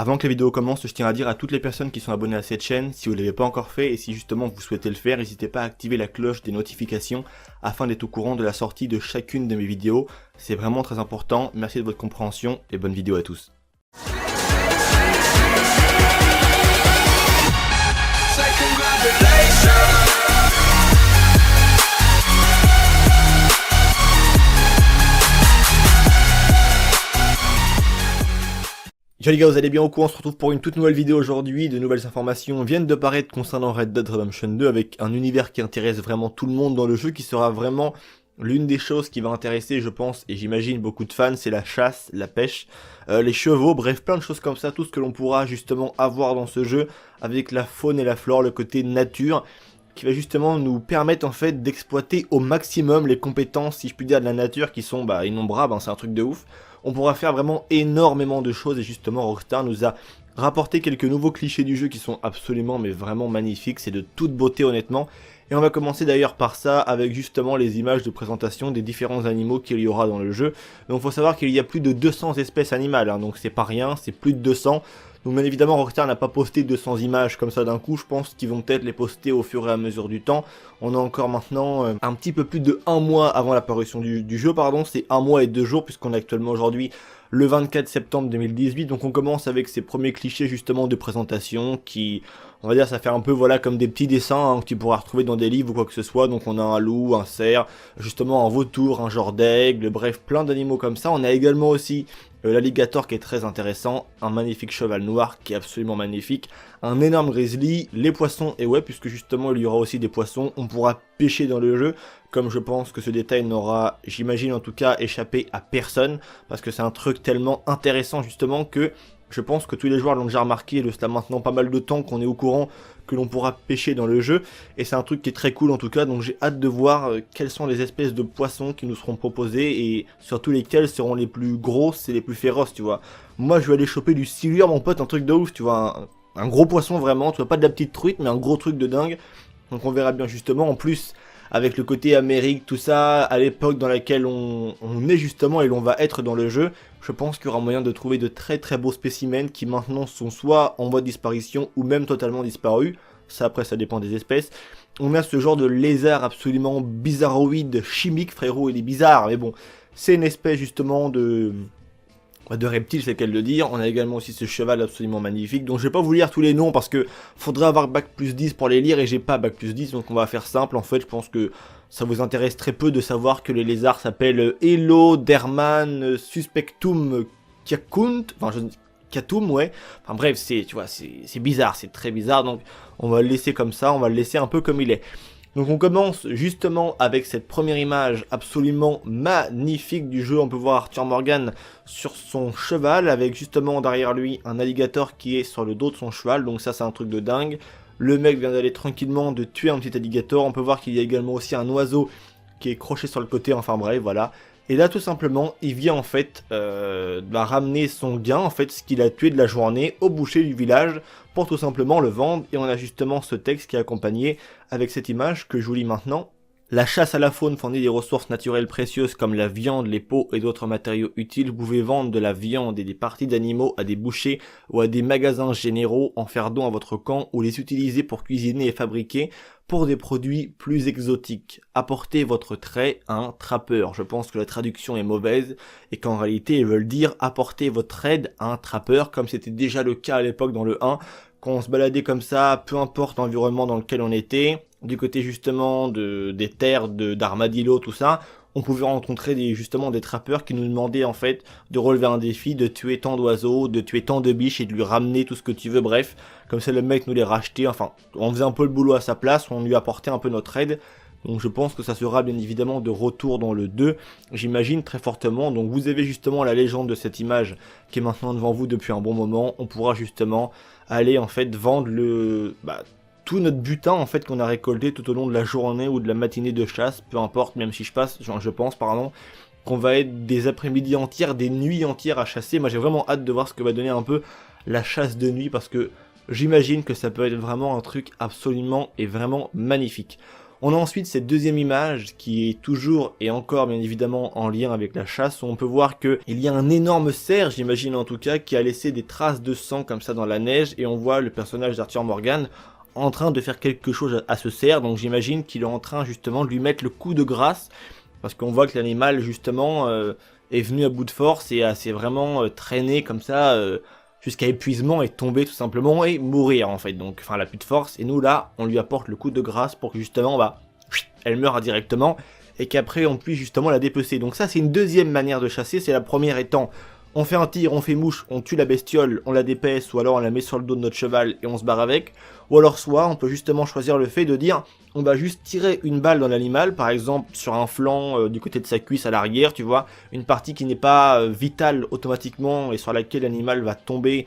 Avant que la vidéo commence, je tiens à dire à toutes les personnes qui sont abonnées à cette chaîne, si vous ne l'avez pas encore fait et si justement vous souhaitez le faire, n'hésitez pas à activer la cloche des notifications afin d'être au courant de la sortie de chacune de mes vidéos. C'est vraiment très important, merci de votre compréhension et bonne vidéo à tous. Yo les gars, vous allez bien au courant, on se retrouve pour une toute nouvelle vidéo aujourd'hui. De nouvelles informations viennent de paraître concernant Red Dead Redemption 2 avec un univers qui intéresse vraiment tout le monde dans le jeu, qui sera vraiment l'une des choses qui va intéresser, je pense, et j'imagine beaucoup de fans, c'est la chasse, la pêche, les chevaux, bref, plein de choses comme ça, tout ce que l'on pourra justement avoir dans ce jeu avec la faune et la flore, le côté nature, qui va justement nous permettre en fait d'exploiter au maximum les compétences, si je puis dire, de la nature qui sont innombrables, hein, c'est un truc de ouf. On pourra faire vraiment énormément de choses et justement Rockstar nous a rapporté quelques nouveaux clichés du jeu qui sont absolument mais vraiment magnifiques, c'est de toute beauté honnêtement. Et on va commencer d'ailleurs par ça avec justement les images de présentation des différents animaux qu'il y aura dans le jeu. Donc il faut savoir qu'il y a plus de 200 espèces animales, hein, donc c'est pas rien, c'est plus de 200. Donc bien évidemment Rockstar n'a pas posté 200 images comme ça d'un coup, je pense qu'ils vont peut-être les poster au fur et à mesure du temps. On a encore maintenant un petit peu plus de 1 mois avant l'apparition du jeu, pardon, c'est 1 mois et 2 jours puisqu'on est actuellement aujourd'hui le 24 septembre 2018, donc on commence avec ces premiers clichés justement de présentation qui, on va dire, ça fait un peu voilà comme des petits dessins hein, que tu pourras retrouver dans des livres ou quoi que ce soit. Donc on a un loup, un cerf, justement un vautour, un genre d'aigle, bref plein d'animaux comme ça. On a également aussi l'alligator qui est très intéressant, un magnifique cheval noir qui est absolument magnifique, un énorme grizzly, les poissons, et ouais, puisque justement il y aura aussi des poissons, on pourra pêcher dans le jeu, comme je pense que ce détail n'aura, j'imagine en tout cas, échappé à personne, parce que c'est un truc tellement intéressant justement que je pense que tous les joueurs l'ont déjà remarqué, cela maintenant pas mal de temps qu'on est au courant que l'on pourra pêcher dans le jeu, et c'est un truc qui est très cool en tout cas, donc j'ai hâte de voir quelles sont les espèces de poissons qui nous seront proposés, et surtout lesquels seront les plus grosses et les plus féroces, tu vois. Moi je vais aller choper du silure mon pote, un truc de ouf, tu vois, un gros poisson vraiment, tu vois, pas de la petite truite, mais un gros truc de dingue, donc on verra bien justement, en plus avec le côté Amérique, tout ça, à l'époque dans laquelle on est justement et l'on va être dans le jeu, je pense qu'il y aura moyen de trouver de très très beaux spécimens qui maintenant sont soit en voie de disparition ou même totalement disparus. Ça après ça dépend des espèces. On a ce genre de lézard absolument bizarroïde, chimique frérot, il est bizarre, mais bon, c'est une espèce justement de reptiles, c'est le cas de le dire. On a également aussi ce cheval absolument magnifique, donc je vais pas vous lire tous les noms parce que faudrait avoir bac plus 10 pour les lire et j'ai pas bac plus 10, donc on va faire simple. En fait je pense que ça vous intéresse très peu de savoir que les lézards s'appellent Heloderman suspectum cacunt, catum, ouais, enfin bref, c'est, tu vois, c'est bizarre, c'est très bizarre, donc on va le laisser comme ça, on va le laisser un peu comme il est. Donc on commence justement avec cette première image absolument magnifique du jeu. On peut voir Arthur Morgan sur son cheval avec justement derrière lui un alligator qui est sur le dos de son cheval. Donc ça c'est un truc de dingue. Le mec vient d'aller tranquillement de tuer un petit alligator. On peut voir qu'il y a également aussi un oiseau qui est croché sur le côté. Enfin bref voilà. Et là tout simplement il vient en fait ramener son gain, en fait ce qu'il a tué de la journée au boucher du village pour tout simplement le vendre. Et on a justement ce texte qui est accompagné avec cette image que je vous lis maintenant. La chasse à la faune fournit des ressources naturelles précieuses comme la viande, les peaux et d'autres matériaux utiles. Vous pouvez vendre de la viande et des parties d'animaux à des bouchers ou à des magasins généraux, en faire don à votre camp ou les utiliser pour cuisiner et fabriquer pour des produits plus exotiques. Apportez votre trait à un trappeur. Je pense que la traduction est mauvaise et qu'en réalité ils veulent dire apporter votre aide à un trappeur, comme c'était déjà le cas à l'époque dans le 1, quand on se baladait comme ça, peu importe l'environnement dans lequel on était, du côté justement des terres d'armadillo, tout ça, on pouvait rencontrer justement des trappeurs qui nous demandaient en fait de relever un défi, de tuer tant d'oiseaux, de tuer tant de biches et de lui ramener tout ce que tu veux, bref, comme ça le mec nous les rachetait, enfin, on faisait un peu le boulot à sa place, on lui apportait un peu notre aide. Donc je pense que ça sera bien évidemment de retour dans le 2, j'imagine très fortement. Donc vous avez justement la légende de cette image qui est maintenant devant vous depuis un bon moment. On pourra justement aller en fait vendre tout notre butin en fait qu'on a récolté tout au long de la journée ou de la matinée de chasse, peu importe, même si je pense qu'on va être des après-midi entières, des nuits entières à chasser. Moi j'ai vraiment hâte de voir ce que va donner un peu la chasse de nuit parce que j'imagine que ça peut être vraiment un truc absolument et vraiment magnifique. On a ensuite cette deuxième image qui est toujours et encore bien évidemment en lien avec la chasse, où on peut voir qu'il y a un énorme cerf, j'imagine en tout cas, qui a laissé des traces de sang comme ça dans la neige, et on voit le personnage d'Arthur Morgan en train de faire quelque chose à ce cerf, donc j'imagine qu'il est en train justement de lui mettre le coup de grâce, parce qu'on voit que l'animal justement est venu à bout de force et s'est vraiment traîné comme ça jusqu'à épuisement et tomber tout simplement et mourir en fait, donc enfin elle a plus de force, et nous là on lui apporte le coup de grâce pour que justement elle meure directement et qu'après on puisse justement la dépecer. Donc ça c'est une deuxième manière de chasser, c'est la première étant on fait un tir, on fait mouche, on tue la bestiole, on la dépaisse, ou alors on la met sur le dos de notre cheval et on se barre avec, ou alors soit on peut justement choisir le fait de dire on va juste tirer une balle dans l'animal, par exemple sur un flanc du côté de sa cuisse à l'arrière, tu vois, une partie qui n'est pas vitale automatiquement et sur laquelle l'animal va tomber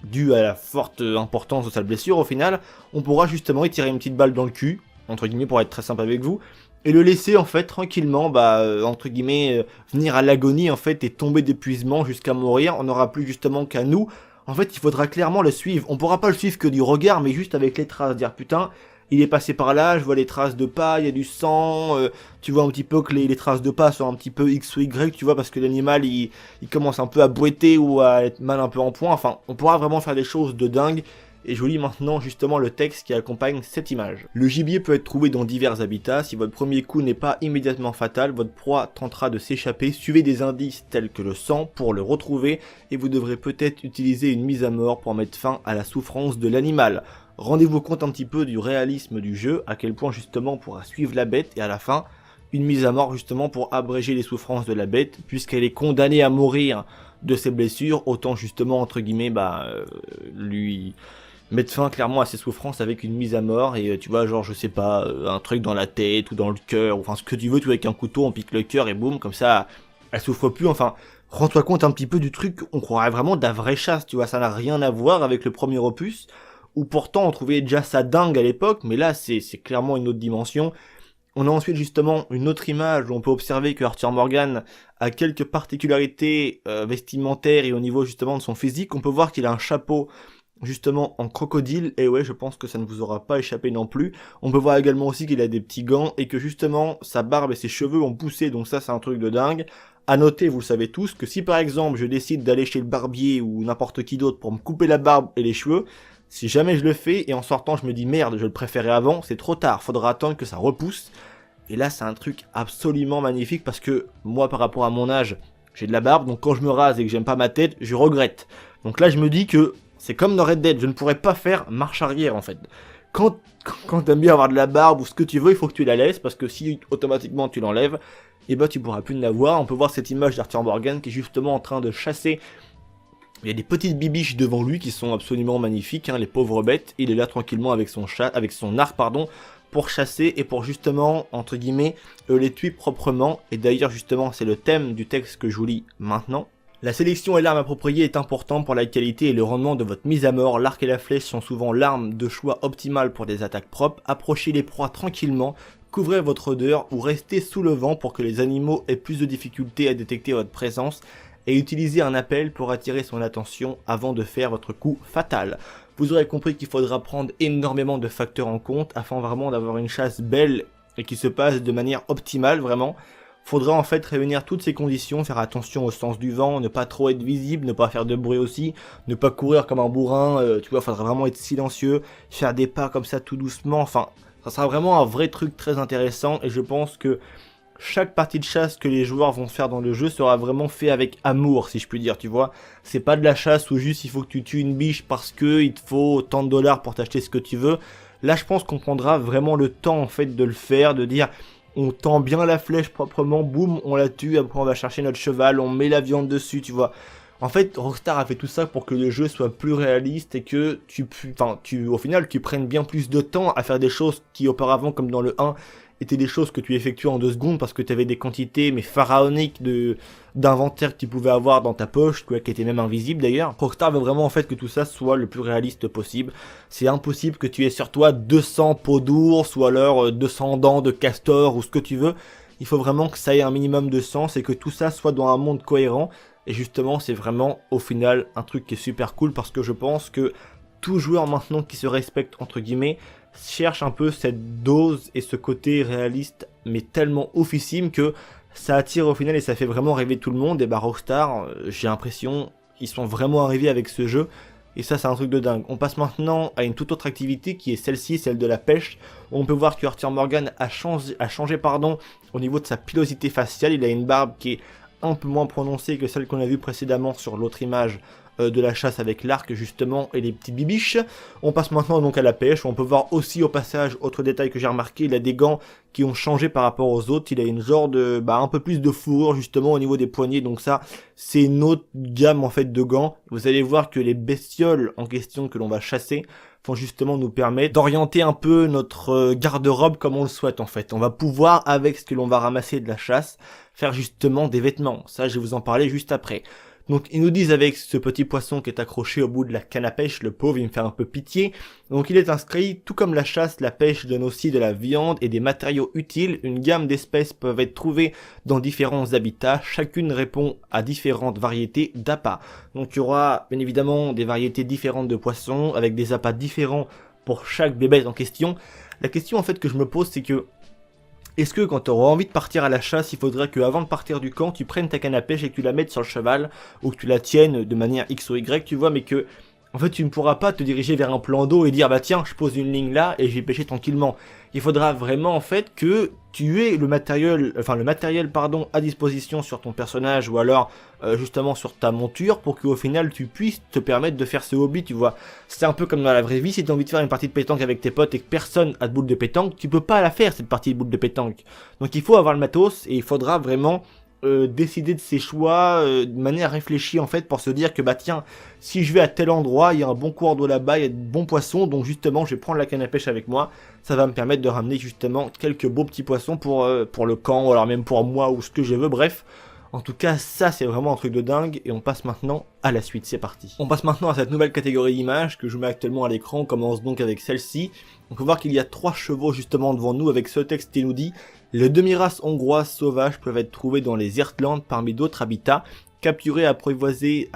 dû à la forte importance de sa blessure au final, on pourra justement y tirer une petite balle dans le cul, entre guillemets pour être très simple avec vous, et le laisser en fait tranquillement, entre guillemets, venir à l'agonie en fait et tomber d'épuisement jusqu'à mourir. On n'aura plus justement qu'à nous. En fait, il faudra clairement le suivre. On pourra pas le suivre que du regard, mais juste avec les traces, dire putain, il est passé par là, je vois les traces de pas, il y a du sang, tu vois un petit peu que les traces de pas sont un petit peu X ou Y, tu vois, parce que l'animal il commence un peu à boiter ou à être mal un peu en point. Enfin, on pourra vraiment faire des choses de dingue. Et je vous lis maintenant justement le texte qui accompagne cette image. Le gibier peut être trouvé dans divers habitats. Si votre premier coup n'est pas immédiatement fatal, votre proie tentera de s'échapper. Suivez des indices tels que le sang pour le retrouver et vous devrez peut-être utiliser une mise à mort pour mettre fin à la souffrance de l'animal. Rendez-vous compte un petit peu du réalisme du jeu, à quel point justement on pourra suivre la bête et à la fin, une mise à mort justement pour abréger les souffrances de la bête puisqu'elle est condamnée à mourir de ses blessures, autant justement entre guillemets lui mettre fin clairement à ses souffrances avec une mise à mort et tu vois genre je sais pas un truc dans la tête ou dans le cœur ou enfin ce que tu veux, tu vois, avec un couteau on pique le cœur et boum comme ça elle souffre plus. Enfin rends-toi compte un petit peu du truc, on croirait vraiment de la vraie chasse, tu vois, ça n'a rien à voir avec le premier opus où pourtant on trouvait déjà ça dingue à l'époque, mais là c'est clairement une autre dimension. On a ensuite justement une autre image où on peut observer que Arthur Morgan a quelques particularités vestimentaires et au niveau justement de son physique. On peut voir qu'il a un chapeau justement en crocodile, et ouais je pense que ça ne vous aura pas échappé non plus. On peut voir également aussi qu'il a des petits gants et que justement sa barbe et ses cheveux ont poussé, donc ça c'est un truc de dingue. À noter, vous le savez tous, que si par exemple je décide d'aller chez le barbier ou n'importe qui d'autre pour me couper la barbe et les cheveux, si jamais je le fais et en sortant je me dis merde je le préférais avant, c'est trop tard, faudra attendre que ça repousse. Et là c'est un truc absolument magnifique parce que moi par rapport à mon âge, j'ai de la barbe, donc quand je me rase et que j'aime pas ma tête, je regrette. Donc là je me dis que c'est comme dans Red Dead, je ne pourrais pas faire marche arrière en fait. Quand t'aimes bien avoir de la barbe ou ce que tu veux, il faut que tu la laisses, parce que si automatiquement tu l'enlèves, et tu pourras plus la voir. On peut voir cette image d'Arthur Morgan qui est justement en train de chasser. Il y a des petites bibiches devant lui qui sont absolument magnifiques, hein, les pauvres bêtes. Il est là tranquillement avec son arc pour chasser et pour justement, entre guillemets, les tuer proprement. Et d'ailleurs justement c'est le thème du texte que je vous lis maintenant. La sélection et l'arme appropriée est importante pour la qualité et le rendement de votre mise à mort. L'arc et la flèche sont souvent l'arme de choix optimale pour des attaques propres. Approchez les proies tranquillement, couvrez votre odeur ou restez sous le vent pour que les animaux aient plus de difficultés à détecter votre présence, et utilisez un appel pour attirer son attention avant de faire votre coup fatal. Vous aurez compris qu'il faudra prendre énormément de facteurs en compte afin vraiment d'avoir une chasse belle et qui se passe de manière optimale vraiment. Faudra en fait réunir toutes ces conditions, faire attention au sens du vent, ne pas trop être visible, ne pas faire de bruit aussi, ne pas courir comme un bourrin, tu vois, faudra vraiment être silencieux, faire des pas comme ça tout doucement, enfin, ça sera vraiment un vrai truc très intéressant et je pense que chaque partie de chasse que les joueurs vont faire dans le jeu sera vraiment fait avec amour, si je puis dire, tu vois. C'est pas de la chasse où juste il faut que tu tues une biche parce que il te faut tant de dollars pour t'acheter ce que tu veux. Là, je pense qu'on prendra vraiment le temps en fait de le faire, de dire on tend bien la flèche proprement, boum, on la tue, après on va chercher notre cheval, on met la viande dessus, tu vois. En fait, Rockstar a fait tout ça pour que le jeu soit plus réaliste et que au final, tu prennes bien plus de temps à faire des choses qui auparavant, comme dans le 1, étaient des choses que tu effectuais en 2 secondes parce que tu avais des quantités mais pharaoniques d'inventaire que tu pouvais avoir dans ta poche, quoi, qui étaient même invisibles d'ailleurs. Rockstar veut vraiment en fait que tout ça soit le plus réaliste possible. C'est impossible que tu aies sur toi 200 peaux d'ours ou alors 200 dents de castor ou ce que tu veux. Il faut vraiment que ça ait un minimum de sens et que tout ça soit dans un monde cohérent. Et justement, c'est vraiment au final un truc qui est super cool parce que je pense que tout joueur maintenant qui se respecte entre guillemets cherche un peu cette dose et ce côté réaliste, mais tellement oufissime que ça attire au final et ça fait vraiment rêver tout le monde. Et bah Rockstar, j'ai l'impression, ils sont vraiment arrivés avec ce jeu. Et ça, c'est un truc de dingue. On passe maintenant à une toute autre activité qui est celle-ci, celle de la pêche. On peut voir que Arthur Morgan a changé au niveau de sa pilosité faciale. Il a une barbe qui est un peu moins prononcée que celle qu'on a vue précédemment sur l'autre image de la chasse avec l'arc justement et les petites bibiches. On passe maintenant donc à la pêche. On peut voir aussi au passage, autre détail que j'ai remarqué, il a des gants qui ont changé par rapport aux autres. Il a une genre de, un peu plus de fourrure justement au niveau des poignets. Donc ça, c'est une autre gamme en fait de gants. Vous allez voir que les bestioles en question que l'on va chasser vont justement nous permettre d'orienter un peu notre garde-robe comme on le souhaite en fait. On va pouvoir, avec ce que l'on va ramasser de la chasse, faire justement des vêtements. Ça, je vais vous en parler juste après. Donc ils nous disent avec ce petit poisson qui est accroché au bout de la canne à pêche, le pauvre, il me fait un peu pitié. Donc il est inscrit, tout comme la chasse, la pêche donne aussi de la viande et des matériaux utiles. Une gamme d'espèces peuvent être trouvées dans différents habitats. Chacune répond à différentes variétés d'appâts. Donc il y aura bien évidemment des variétés différentes de poissons avec des appâts différents pour chaque bébête en question. La question en fait que je me pose, c'est que est-ce que quand tu auras envie de partir à la chasse, il faudrait qu'avant de partir du camp, tu prennes ta canne à pêche et que tu la mettes sur le cheval, ou que tu la tiennes de manière X ou Y, tu vois, mais que en fait tu ne pourras pas te diriger vers un plan d'eau et dire bah tiens, je pose une ligne là et je vais pêcher tranquillement. Il faudra vraiment en fait que tu aies le matériel à disposition sur ton personnage ou alors justement sur ta monture pour qu'au final tu puisses te permettre de faire ce hobby, tu vois. C'est un peu comme dans la vraie vie, si tu as envie de faire une partie de pétanque avec tes potes et que personne a de boule de pétanque, tu peux pas la faire cette partie de boule de pétanque. Donc il faut avoir le matos et il faudra vraiment décider de ses choix de manière réfléchie en fait pour se dire que bah tiens, si je vais à tel endroit, il y a un bon cours d'eau là-bas, il y a de bons poissons, donc justement je vais prendre la canne à pêche avec moi, ça va me permettre de ramener justement quelques beaux petits poissons pour le camp, ou alors même pour moi ou ce que je veux, bref. En tout cas, ça c'est vraiment un truc de dingue et on passe maintenant à la suite, c'est parti. On passe maintenant à cette nouvelle catégorie d'images que je mets actuellement à l'écran, on commence donc avec celle-ci. On peut voir qu'il y a 3 chevaux justement devant nous avec ce texte qui nous dit « Les demi-races hongroises sauvages peuvent être trouvées dans les Heartlands parmi d'autres habitats. Capturer et apprivoiser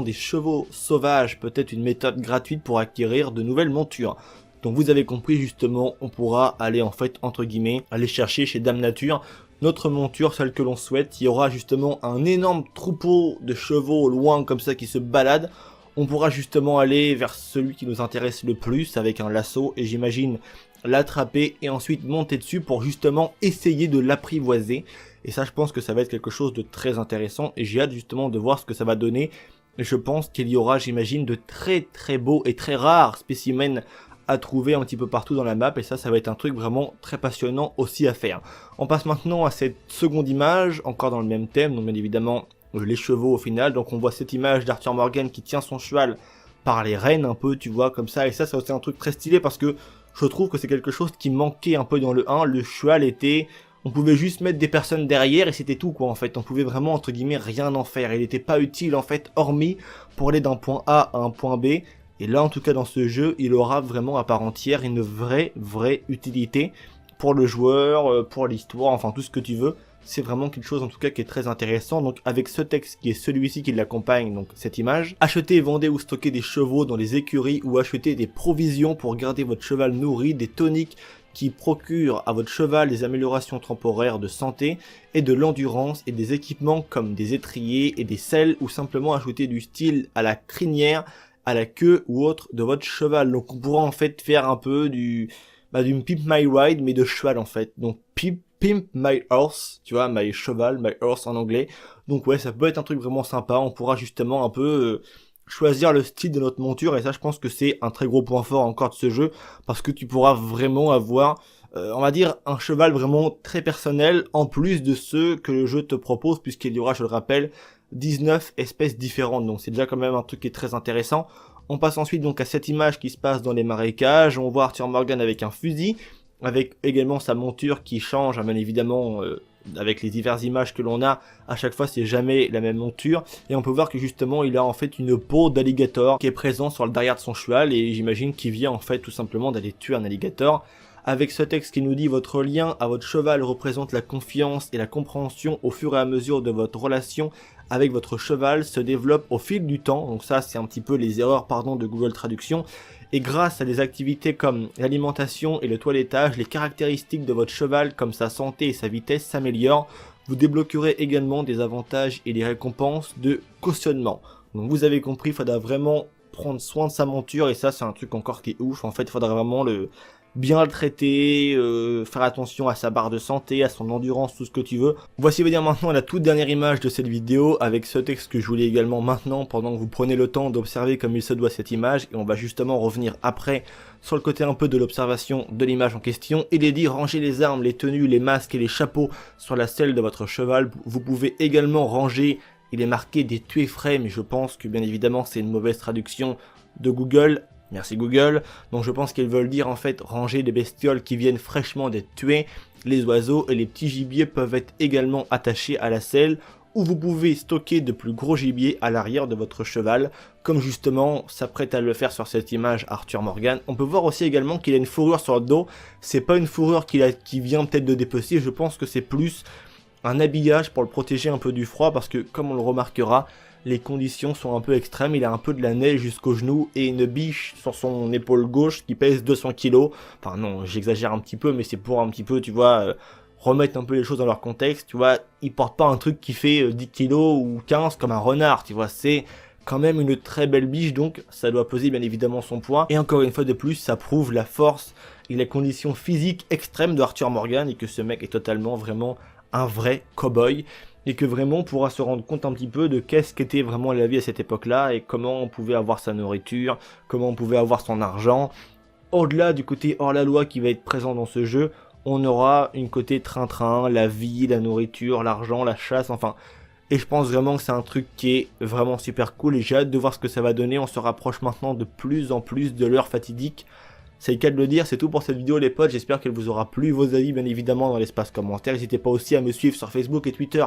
des chevaux sauvages peut être une méthode gratuite pour acquérir de nouvelles montures. » Donc vous avez compris justement, on pourra aller en fait entre guillemets, aller chercher chez Dame Nature notre monture, celle que l'on souhaite. Il y aura justement un énorme troupeau de chevaux au loin comme ça qui se baladent. On pourra justement aller vers celui qui nous intéresse le plus avec un lasso et j'imagine l'attraper et ensuite monter dessus pour justement essayer de l'apprivoiser. Et ça, je pense que ça va être quelque chose de très intéressant et j'ai hâte justement de voir ce que ça va donner. Et je pense qu'il y aura, j'imagine, de très très beaux et très rares spécimens à trouver un petit peu partout dans la map et ça va être un truc vraiment très passionnant aussi à faire. On passe maintenant à cette seconde image, encore dans le même thème, donc bien évidemment les chevaux au final. Donc on voit cette image d'Arthur Morgan qui tient son cheval par les rênes un peu, tu vois, comme ça, et ça c'est aussi un truc très stylé parce que je trouve que c'est quelque chose qui manquait un peu dans le 1, le cheval était... On pouvait juste mettre des personnes derrière et c'était tout quoi en fait, on pouvait vraiment entre guillemets rien en faire, il n'était pas utile en fait hormis pour aller d'un point A à un point B. Et là, en tout cas, dans ce jeu, il aura vraiment à part entière une vraie utilité pour le joueur, pour l'histoire, enfin tout ce que tu veux. C'est vraiment quelque chose en tout cas qui est très intéressant. Donc avec ce texte qui est celui-ci qui l'accompagne, donc cette image. Achetez, vendez ou stockez des chevaux dans les écuries ou achetez des provisions pour garder votre cheval nourri, des toniques qui procurent à votre cheval des améliorations temporaires de santé et de l'endurance et des équipements comme des étriers et des selles ou simplement ajouter du style à la crinière, à la queue ou autre de votre cheval. Donc on pourra en fait faire un peu du Pimp My Ride mais de cheval en fait. Donc Pimp My Horse, tu vois, my cheval, my horse en anglais. Donc ouais, ça peut être un truc vraiment sympa. On pourra justement un peu choisir le style de notre monture et ça je pense que c'est un très gros point fort encore de ce jeu parce que tu pourras vraiment avoir on va dire un cheval vraiment très personnel en plus de ceux que le jeu te propose puisqu'il y aura, je le rappelle, 19 espèces différentes, donc c'est déjà quand même un truc qui est très intéressant. On passe ensuite donc à cette image qui se passe dans les marécages, on voit Arthur Morgan avec un fusil, avec également sa monture qui change, bien évidemment, avec les diverses images que l'on a, à chaque fois c'est jamais la même monture, et on peut voir que justement il a en fait une peau d'alligator qui est présente sur le derrière de son cheval, et j'imagine qu'il vient en fait tout simplement d'aller tuer un alligator. avec ce texte qui nous dit: votre lien à votre cheval représente la confiance et la compréhension au fur et à mesure de votre relation avec votre cheval se développe au fil du temps. Donc ça, c'est un petit peu les erreurs de Google Traduction. Et grâce à des activités comme l'alimentation et le toilettage, les caractéristiques de votre cheval comme sa santé et sa vitesse s'améliorent. Vous débloquerez également des avantages et des récompenses de cautionnement. Donc vous avez compris, il faudra vraiment prendre soin de sa monture, et ça c'est un truc encore qui est ouf. En fait, il faudra vraiment bien le traiter, faire attention à sa barre de santé, à son endurance, tout ce que tu veux. Voici venir maintenant la toute dernière image de cette vidéo, avec ce texte que je voulais également maintenant, pendant que vous prenez le temps d'observer comme il se doit cette image, et on va justement revenir après sur le côté un peu de l'observation de l'image en question. Il est dit: rangez les armes, les tenues, les masques et les chapeaux sur la selle de votre cheval. Vous pouvez également ranger, il est marqué des tués frais, mais je pense que bien évidemment c'est une mauvaise traduction de Google. Merci Google. Donc je pense qu'ils veulent dire en fait ranger des bestioles qui viennent fraîchement d'être tuées. Les oiseaux et les petits gibiers peuvent être également attachés à la selle, ou vous pouvez stocker de plus gros gibier à l'arrière de votre cheval, comme justement s'apprête à le faire sur cette image Arthur Morgan. On peut voir aussi également qu'il a une fourrure sur le dos. C'est pas une fourrure qui vient peut-être de dépecer, je pense que c'est plus un habillage pour le protéger un peu du froid, parce que comme on le remarquera, les conditions sont un peu extrêmes. Il a un peu de la neige jusqu'aux genoux et une biche sur son épaule gauche qui pèse 200 kg. Enfin non, j'exagère un petit peu, mais c'est pour un petit peu, tu vois, remettre un peu les choses dans leur contexte. Tu vois, il porte pas un truc qui fait 10 kg ou 15 comme un renard, tu vois, c'est quand même une très belle biche, donc ça doit peser bien évidemment son poids. Et encore une fois de plus, ça prouve la force et les conditions physiques extrêmes de Arthur Morgan, et que ce mec est totalement vraiment un vrai cow-boy, et que vraiment on pourra se rendre compte un petit peu de qu'est-ce qu'était vraiment la vie à cette époque-là, et comment on pouvait avoir sa nourriture, comment on pouvait avoir son argent. Au-delà du côté hors-la-loi qui va être présent dans ce jeu, on aura une côté train-train, la vie, la nourriture, l'argent, la chasse, enfin. Et je pense vraiment que c'est un truc qui est vraiment super cool, et j'ai hâte de voir ce que ça va donner. On se rapproche maintenant de plus en plus de l'heure fatidique. C'est le cas de le dire. C'est tout pour cette vidéo les potes, j'espère qu'elle vous aura plu. Vos avis bien évidemment dans l'espace commentaire. N'hésitez pas aussi à me suivre sur Facebook et Twitter.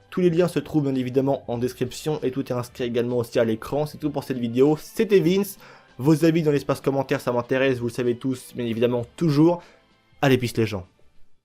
Tous les liens se trouvent bien évidemment en description, et tout est inscrit également aussi à l'écran. C'est tout pour cette vidéo, c'était Vince. Vos avis dans l'espace commentaire, ça m'intéresse, vous le savez tous, bien évidemment toujours. Allez, peace les gens.